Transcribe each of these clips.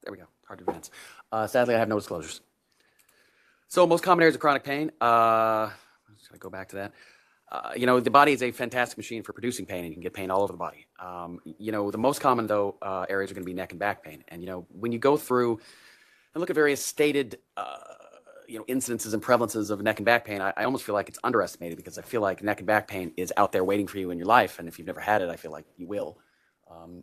there we go. Hard to advance. Sadly, I have no disclosures. So most common areas of chronic pain. I'm just going to go back to that. The body is a fantastic machine for producing pain, and you can get pain all over the body. The most common, though, areas are going to be neck and back pain. And, when you go through and look at various stated, incidences and prevalences of neck and back pain, I almost feel like it's underestimated, because I feel like neck and back pain is out there waiting for you in your life. And if you've never had it, I feel like you will.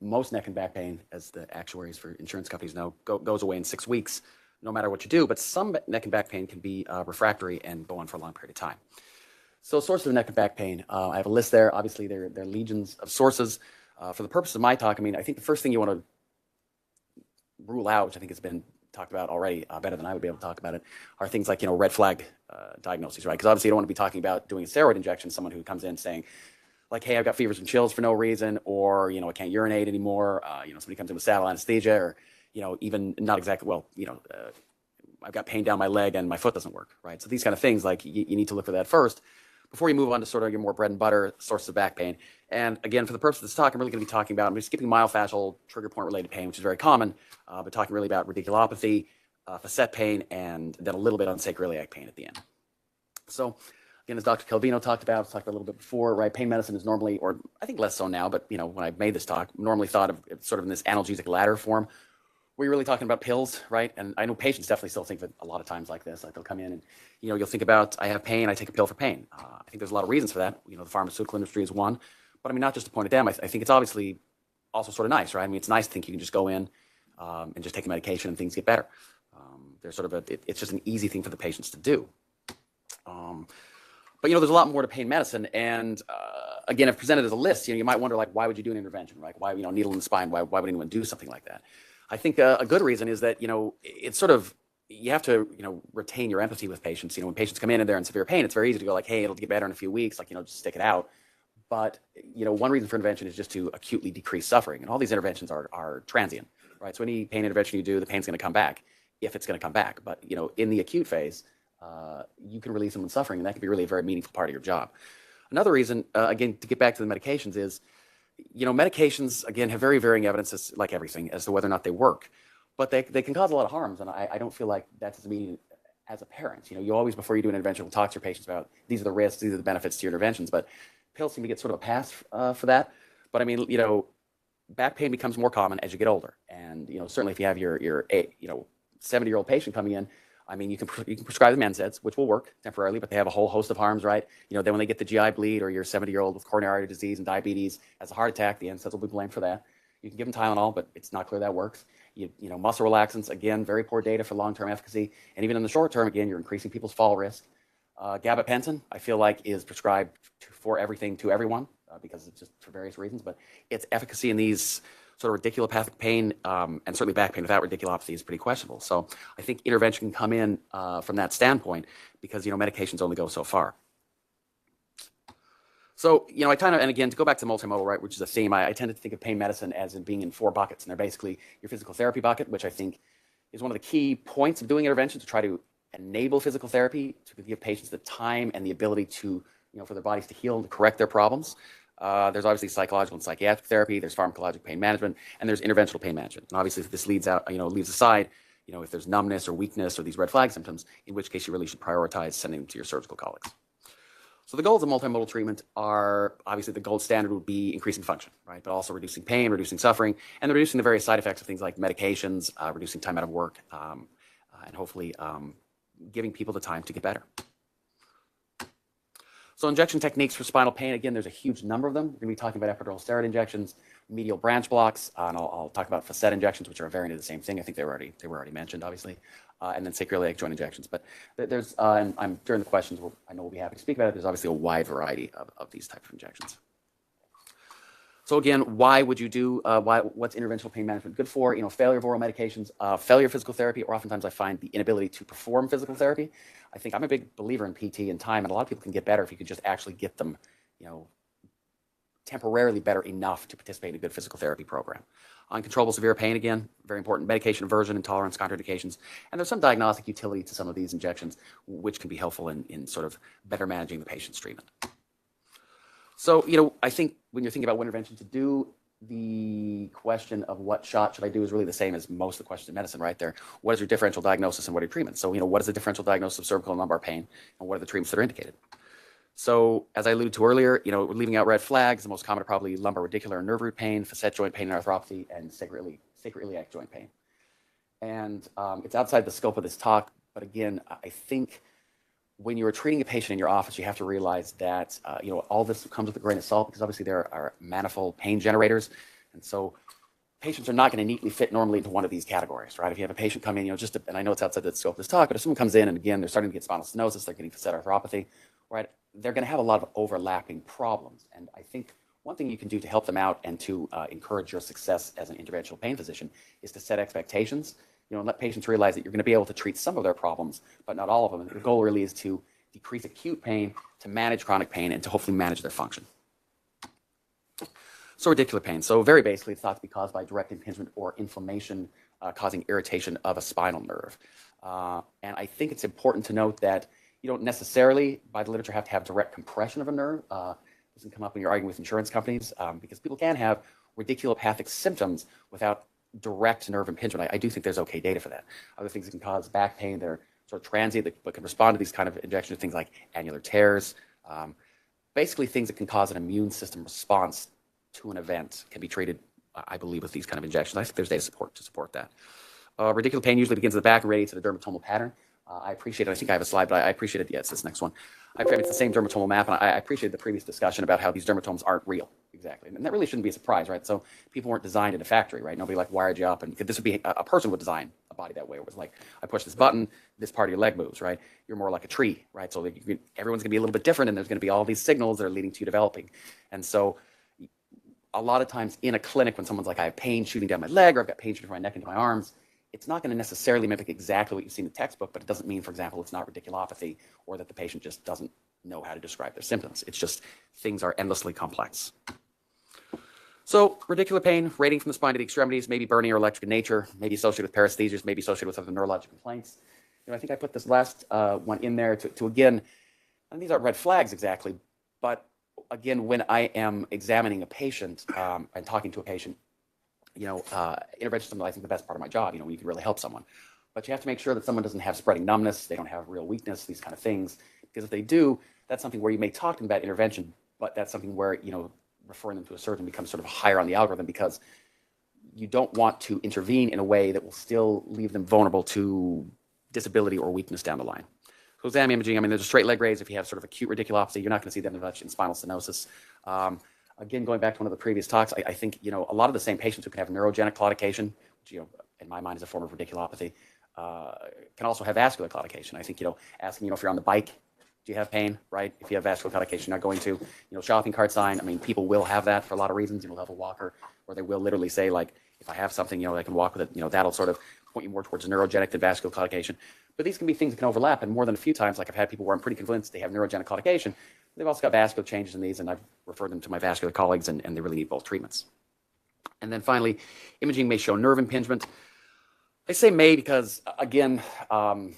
Most neck and back pain, as the actuaries for insurance companies know, goes away in 6 weeks, no matter what you do. But some neck and back pain can be refractory and go on for a long period of time. So sources of neck and back pain, I have a list there. Obviously, there are legions of sources. For the purpose of my talk, I think the first thing you want to rule out, which I think has been talked about already better than I would be able to talk about it, are things like, red flag diagnoses, right? Because obviously you don't want to be talking about doing a steroid injection, someone who comes in saying, like, hey, I've got fevers and chills for no reason, or, I can't urinate anymore. Somebody comes in with saddle anesthesia, or, even not exactly, I've got pain down my leg and my foot doesn't work, right? So these kind of things, like, you need to look for that first before you move on to sort of your more bread and butter sources of back pain. And again, for the purpose of this talk, I'm really going to be talking about, I'm skipping myofascial trigger point related pain, which is very common, but talking really about radiculopathy, facet pain, and then a little bit on sacroiliac pain at the end. So again, as Dr. Calvino talked about a little bit before, right? Pain medicine is normally, or I think less so now, but when I made this talk, normally thought of sort of in this analgesic ladder form, where you're really talking about pills, right? And I know patients definitely still think of it a lot of times like this. Like, they'll come in and, you'll think about, I have pain, I take a pill for pain. I think there's a lot of reasons for that. The pharmaceutical industry is one, but not just to point at them. I think it's obviously also sort of nice, right? It's nice to think you can just go in and just take a medication and things get better. There's sort of it's just an easy thing for the patients to do. But there's a lot more to pain medicine, and again, if presented as a list, you might wonder, like, why would you do an intervention, right? Why, needle in the spine? Why would anyone do something like that? I think a good reason is that it's sort of, you have to retain your empathy with patients. When patients come in and they're in severe pain, it's very easy to go like, hey, it'll get better in a few weeks, like, just stick it out. But one reason for intervention is just to acutely decrease suffering, and all these interventions are transient, right? So any pain intervention you do, the pain's going to come back if it's going to come back. But in the acute phase, you can relieve someone's suffering, and that can be really a very meaningful part of your job. Another reason, again, to get back to the medications is, medications, again, have very varying evidence, like everything, as to whether or not they work. But they can cause a lot of harms, and I don't feel like that's as immediate as a parent. You always, before you do an intervention, will talk to your patients about, these are the risks, these are the benefits to your interventions. But pills seem to get sort of a pass for that. But back pain becomes more common as you get older. And, certainly if you have your 70-year-old patient coming in, you can prescribe them NSAIDs, which will work temporarily, but they have a whole host of harms, right? Then when they get the GI bleed, or your 70-year-old with coronary artery disease and diabetes has a heart attack, the NSAIDs will be blamed for that. You can give them Tylenol, but it's not clear that works. Muscle relaxants, again, very poor data for long-term efficacy. And even in the short term, again, you're increasing people's fall risk. Gabapentin, I feel like, is prescribed for everything to everyone because it's just for various reasons, but its efficacy in these sort of radiculopathic pain, and certainly back pain without radiculopathy, is pretty questionable. So I think intervention can come in from that standpoint, because medications only go so far. So I kind of, and again, to go back to multimodal, right, which is a theme, I tend to think of pain medicine as in being in 4 buckets, and they're basically your physical therapy bucket, which I think is one of the key points of doing intervention, to try to enable physical therapy, to give patients the time and the ability to, for their bodies to heal and to correct their problems. There's obviously psychological and psychiatric therapy, there's pharmacologic pain management, and there's interventional pain management. And obviously, if this leaves aside, if there's numbness or weakness or these red flag symptoms, in which case you really should prioritize sending them to your surgical colleagues. So the goals of multimodal treatment are, obviously the gold standard would be increasing function, right? But also reducing pain, reducing suffering, and reducing the various side effects of things like medications, reducing time out of work, and hopefully giving people the time to get better. So injection techniques for spinal pain, again, there's a huge number of them. We're going to be talking about epidural steroid injections, medial branch blocks, and I'll talk about facet injections, which are a variant of the same thing. I think they were already mentioned, obviously, and then sacroiliac joint injections. But there's, and I'm during the questions, I know we'll be happy to speak about it. There's obviously a wide variety of these types of injections. So again, why would you do, what's interventional pain management good for? Failure of oral medications, failure of physical therapy, or oftentimes I find the inability to perform physical therapy. I think I'm a big believer in PT and time, and a lot of people can get better if you could just actually get them, temporarily better enough to participate in a good physical therapy program. Uncontrollable severe pain, again, very important. Medication aversion, intolerance, contraindications, and there's some diagnostic utility to some of these injections, which can be helpful in sort of better managing the patient's treatment. So, I think when you're thinking about what intervention to do, the question of what shot should I do is really the same as most of the questions in medicine, right there. What is your differential diagnosis and what are your treatments? So, what is the differential diagnosis of cervical and lumbar pain, and what are the treatments that are indicated? So, as I alluded to earlier, we're leaving out red flags. The most common are probably lumbar radicular and nerve root pain, facet joint pain and arthropathy, and sacroiliac joint pain. And it's outside the scope of this talk, but again, I think when you're treating a patient in your office, you have to realize that all this comes with a grain of salt, because obviously there are manifold pain generators, and so patients are not going to neatly fit normally into one of these categories, right? If you have a patient come in, and I know it's outside the scope of this talk, but if someone comes in and again they're starting to get spinal stenosis, they're getting facet arthropathy, right? They're going to have a lot of overlapping problems, and I think one thing you can do to help them out and to encourage your success as an interventional pain physician is to set expectations. And let patients realize that you're going to be able to treat some of their problems, but not all of them. And the goal really is to decrease acute pain, to manage chronic pain, and to hopefully manage their function. So radicular pain. So very basically, it's thought to be caused by direct impingement or inflammation causing irritation of a spinal nerve. And I think it's important to note that you don't necessarily, by the literature, have to have direct compression of a nerve. This can come up when you're arguing with insurance companies, because people can have radiculopathic symptoms without direct nerve impingement. I do think there's okay data for that. Other things that can cause back pain, they're sort of transient, but can respond to these kind of injections, things like annular tears. Basically, things that can cause an immune system response to an event can be treated, I believe, with these kind of injections. I think there's data to support that. Radicular pain usually begins at the back and radiates at a dermatomal pattern. I appreciate it. I think I have a slide, but I appreciate it. Yeah, it's this next one. It's the same dermatomal map, and I appreciate the previous discussion about how these dermatomes aren't real. Exactly. And that really shouldn't be a surprise, right? So people weren't designed in a factory, right? Nobody wired you up, and this would be a person would design a body that way. It was like, I push this button, this part of your leg moves, right? You're more like a tree, right? So everyone's going to be a little bit different, and there's going to be all these signals that are leading to you developing. And so a lot of times in a clinic, when someone's like, I have pain shooting down my leg, or I've got pain shooting from my neck into my arms, it's not going to necessarily mimic exactly what you see in the textbook, but it doesn't mean, for example, it's not radiculopathy or that the patient just doesn't know how to describe their symptoms. It's just things are endlessly complex. So radicular pain, radiating from the spine to the extremities, maybe burning or electric in nature, maybe associated with paresthesias, maybe associated with other neurologic complaints. I think I put this last one in there to again, and these aren't red flags exactly, but again, when I am examining a patient and talking to a patient, intervention is something I think the best part of my job, when you can really help someone. But you have to make sure that someone doesn't have spreading numbness, they don't have real weakness, these kind of things. Because if they do, that's something where you may talk to them about intervention, but that's something where, referring them to a surgeon becomes sort of higher on the algorithm, because you don't want to intervene in a way that will still leave them vulnerable to disability or weakness down the line. So exam imaging, there's a straight leg raise. If you have sort of acute radiculopathy, you're not going to see that much in spinal stenosis. Again, going back to one of the previous talks, I think, a lot of the same patients who can have neurogenic claudication, which, in my mind is a form of radiculopathy, can also have vascular claudication. I think, asking, if you're on the bike, do you have pain, right? If you have vascular claudication, you're not going to, shopping cart sign. People will have that for a lot of reasons. They'll have a walker, or they will literally say, like, if I have something, I can walk with it. That'll sort of point you more towards neurogenic than vascular claudication. But these can be things that can overlap, and more than a few times, like I've had people where I'm pretty convinced they have neurogenic claudication. They've also got vascular changes in these, and I've referred them to my vascular colleagues, and they really need both treatments. And then finally, imaging may show nerve impingement. I say may because, again, some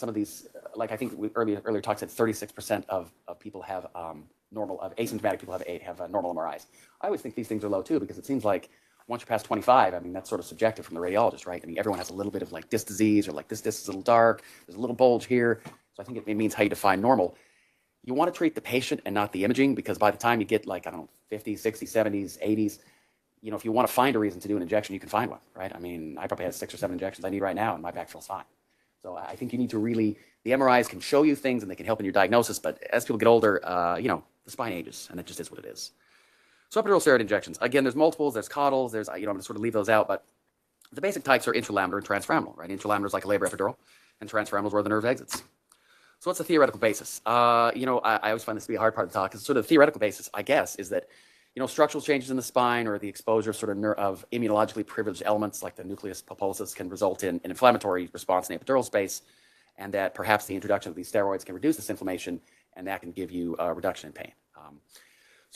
of these, like I think we earlier talks said 36% of people have asymptomatic people have normal MRIs. I always think these things are low too, because it seems like once you're past 25, that's sort of subjective from the radiologist, right? Everyone has a little bit of like disc disease, or like this disc is a little dark, there's a little bulge here. So I think it means how you define normal. You want to treat the patient and not the imaging, because by the time you get 50s, 60s, 70s, 80s, if you want to find a reason to do an injection, you can find one, right? I probably have 6 or 7 injections I need right now, and my back feels fine. So I think you need to the MRIs can show you things and they can help in your diagnosis, but as people get older, the spine ages, and it just is what it is. So epidural steroid injections. Again, there's multiples, there's caudals, I'm going to sort of leave those out, but the basic types are intralaminar and transforaminal, right? Intralaminar is like a labor epidural, and transforaminal is where the nerve exits. So what's the theoretical basis? I always find this to be a hard part of the talk, because sort of the theoretical basis, I guess, is that, structural changes in the spine or the exposure of immunologically privileged elements like the nucleus pulposus can result in an inflammatory response in the epidural space, and that perhaps the introduction of these steroids can reduce this inflammation, and that can give you a reduction in pain.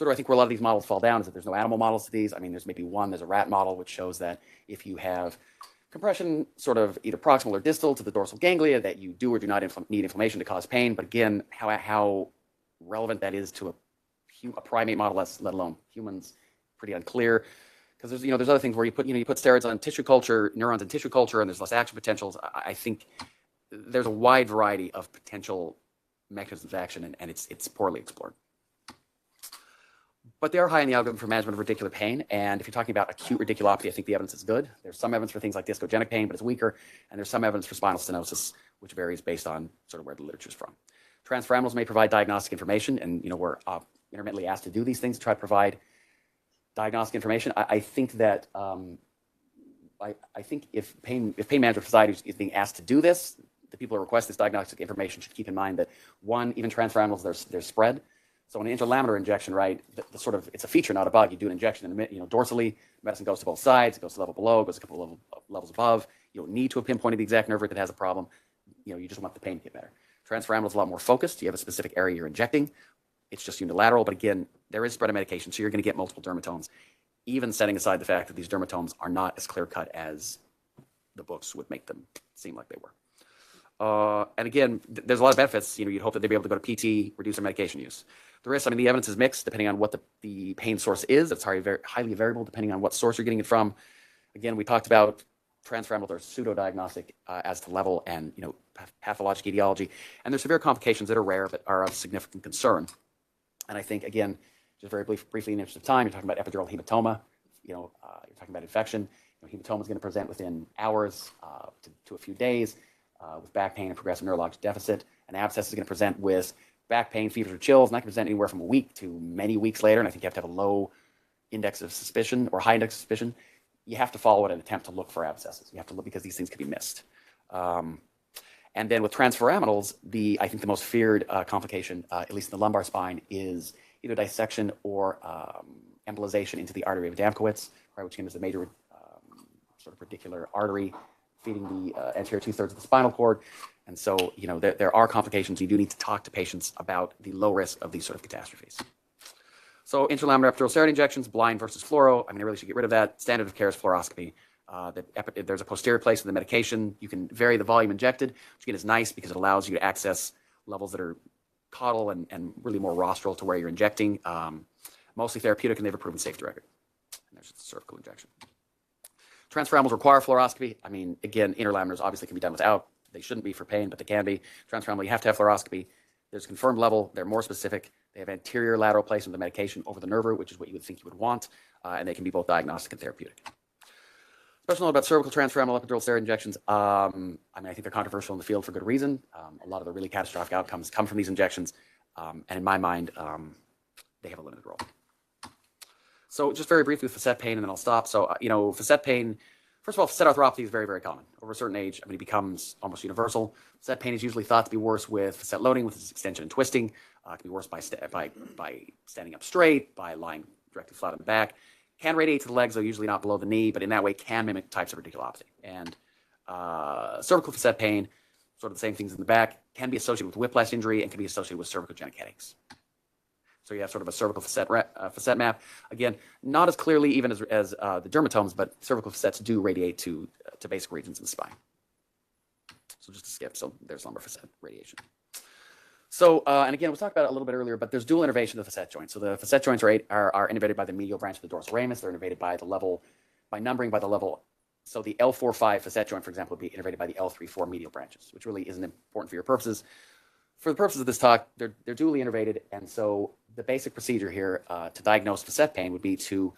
I think where a lot of these models fall down is that there's no animal models to these. There's maybe one, there's a rat model, which shows that if you have compression sort of either proximal or distal to the dorsal ganglia, that you do or do not need inflammation to cause pain. But again, how relevant that is to a primate model, let alone humans, pretty unclear because there's other things where you put steroids on tissue culture, neurons in tissue culture, and there's less action potentials. I think there's a wide variety of potential mechanisms of action, and it's poorly explored. But they are high in the algorithm for management of radicular pain. And if you're talking about acute radiculopathy, I think the evidence is good. There's some evidence for things like discogenic pain, but it's weaker. And there's some evidence for spinal stenosis, which varies based on sort of where the literature is from. Transforaminals may provide diagnostic information, and we're intermittently asked to do these things to try to provide diagnostic information. I think that I think if pain management society is being asked to do this, the people who request this diagnostic information should keep in mind that one, even transforaminals, there's spread. So an interlaminar injection, right, it's a feature, not a bug. You do an injection, and dorsally, medicine goes to both sides. It goes to the level below, it goes a couple of levels above. You don't need to pinpoint the exact nerve root that has a problem. You just want the pain to get better. Transforaminal is a lot more focused. You have a specific area you're injecting. It's just unilateral, but again, there is spread of medication, so you're going to get multiple dermatomes, even setting aside the fact that these dermatomes are not as clear-cut as the books would make them seem like they were. And again, there's a lot of benefits. You'd hope that they'd be able to go to PT, reduce their medication use. The risk, the evidence is mixed depending on what the pain source is. It's highly variable depending on what source you're getting it from. Again, we talked about transforaminals are pseudo-diagnostic as to level and pathologic etiology. And there's severe complications that are rare but are of significant concern. And I think, again, just very briefly in the interest of time, you're talking about epidural hematoma. You're talking about infection. Hematoma is going to present within hours to a few days with back pain and progressive neurologic deficit. An abscess is going to present with back pain, fevers, or chills, and that can present anywhere from a week to many weeks later. And I think you have to have a low index of suspicion or high index of suspicion. You have to follow it and attempt to look for abscesses. You have to look because these things can be missed. And then with transforaminals, I think the most feared complication, at least in the lumbar spine, is either dissection or embolization into the artery of Adamkowitz, right, which again is the major sort of radicular artery feeding the anterior two-thirds of the spinal cord. And so, there are complications. You do need to talk to patients about the low risk of these sort of catastrophes. So interlaminar epidural steroid injections, blind versus fluoro. I really should get rid of that. Standard of care is fluoroscopy. There's a posterior place of the medication. You can vary the volume injected, which again is nice because it allows you to access levels that are caudal and really more rostral to where you're injecting. Mostly therapeutic, and they have a proven safety record. And there's just a cervical injection. Transforaminals require fluoroscopy. Again, interlaminars obviously can be done without. They shouldn't be for pain, but they can be. Transforaminal, you have to have fluoroscopy. There's a confirmed level. They're more specific. They have anterior lateral placement of the medication over the nerve root, which is what you would think you would want. And they can be both diagnostic and therapeutic. Special note about cervical transforaminal epidural steroid injections. I think they're controversial in the field for good reason. A lot of the really catastrophic outcomes come from these injections. And in my mind, they have a limited role. So just very briefly with facet pain, and then I'll stop. So, facet pain, first of all, facet arthropathy is very, very common. Over a certain age, it becomes almost universal. Facet pain is usually thought to be worse with facet loading, with its extension and twisting. It can be worse by standing up straight, by lying directly flat on the back. Can radiate to the legs, though usually not below the knee, but in that way can mimic types of radiculopathy. And cervical facet pain, sort of the same things in the back, can be associated with whiplash injury and can be associated with cervicogenic headaches. So you have sort of a cervical facet map. Again, not as clearly even as the dermatomes, but cervical facets do radiate to basic regions in the spine. So just to skip, so there's lumbar facet radiation. So, and again, we talked about it a little bit earlier, but there's dual innervation of the facet joints. So the facet joints are innervated by the medial branch of the dorsal ramus. They're innervated by numbering by the level. So the L4-5 facet joint, for example, would be innervated by the L3-4 medial branches, which really isn't important for your purposes. For the purposes of this talk, they're dually innervated, and so the basic procedure here to diagnose facet pain would be to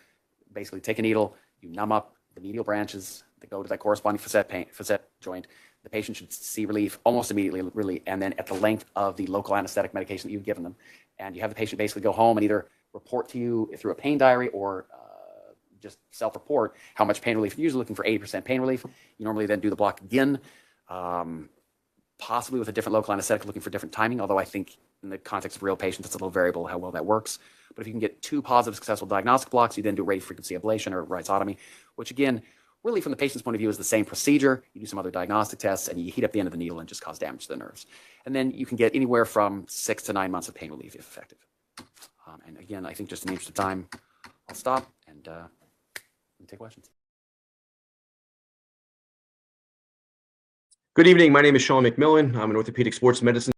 basically take a needle, you numb up the medial branches that go to that corresponding facet joint. The patient should see relief almost immediately, really, and then at the length of the local anesthetic medication that you've given them. And you have the patient basically go home and either report to you through a pain diary or just self-report how much pain relief. You're usually looking for 80% pain relief. You normally then do the block again, possibly with a different local anesthetic, looking for different timing, although I think in the context of real patients, it's a little variable how well that works. But if you can get 2 positive successful diagnostic blocks, you then do radiofrequency ablation or rhizotomy, which again, really from the patient's point of view is the same procedure. You do some other diagnostic tests and you heat up the end of the needle and just cause damage to the nerves. And then you can get anywhere from 6 to 9 months of pain relief if effective. And again, I think just in the interest of time, I'll stop and take questions. Good evening. My name is Sean McMillan. I'm an orthopedic sports medicine